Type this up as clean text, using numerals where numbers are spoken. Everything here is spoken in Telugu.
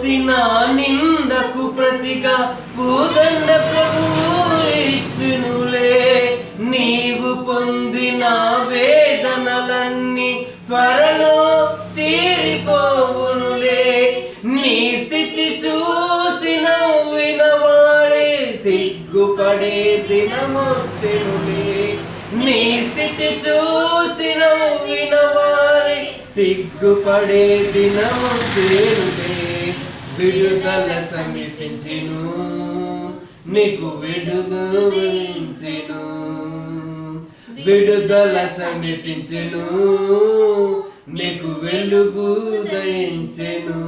మోసిన నిందకు ప్రతిగా పూదండ ప్రభువు ఇచ్చునులే. నీవు పొందిన వేదనలన్నీ త్వరలో తీరిపోవునులే. నీ స్థితి చూసి నవ్విన వారే సిగ్గుపడే దినమొచ్చెనులే. నీ స్థితి చూసి నవ్విన వారే సిగ్గుపడే దినమొచ్చెనులే. విడుదల సమీపించెను, నీకు విడుదల ఉదయించెను. విడుదల సమీపించెను, నీకు వెలుగు ఉదయించెను.